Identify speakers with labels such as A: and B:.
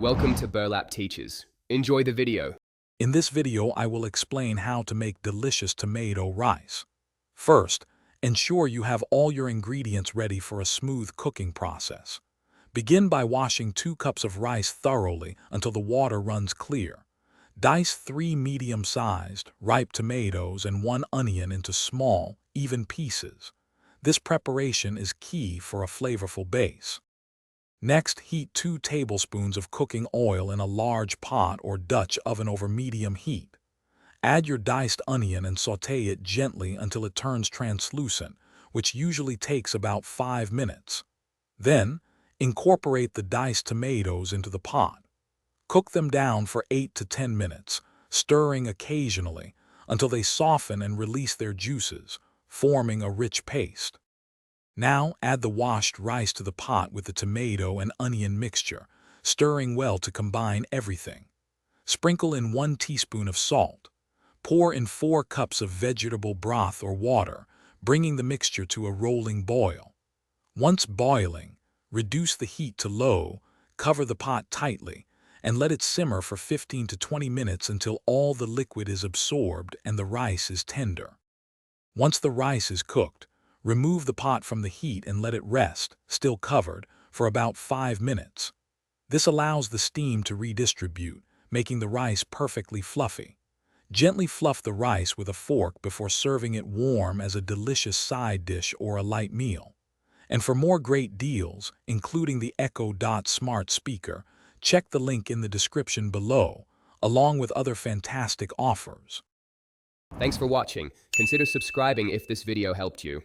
A: Welcome to Burlap Teachers. Enjoy the video.
B: In this video, I will explain how to make delicious tomato rice. First, ensure you have all your ingredients ready for a smooth cooking process. Begin by washing 2 cups of rice thoroughly until the water runs clear. Dice 3 medium-sized, ripe tomatoes and 1 onion into small, even pieces. This preparation is key for a flavorful base. Next, heat 2 tablespoons of cooking oil in a large pot or Dutch oven over medium heat. Add your diced onion and sauté it gently until it turns translucent, which usually takes about 5 minutes. Then, incorporate the diced tomatoes into the pot. Cook them down for 8 to 10 minutes, stirring occasionally until they soften and release their juices, forming a rich paste. Now add the washed rice to the pot with the tomato and onion mixture, stirring well to combine everything. Sprinkle in 1 teaspoon of salt. Pour in 4 cups of vegetable broth or water, bringing the mixture to a rolling boil. Once boiling, reduce the heat to low, cover the pot tightly, and let it simmer for 15 to 20 minutes until all the liquid is absorbed and the rice is tender. Once the rice is cooked, remove the pot from the heat and let it rest, still covered, for about 5 minutes. This allows the steam to redistribute, making the rice perfectly fluffy. Gently fluff the rice with a fork before serving it warm as a delicious side dish or a light meal. And for more great deals, including the Echo Dot smart speaker, check the link in the description below, along with other fantastic offers.
A: Thanks for watching. Consider subscribing if this video helped you.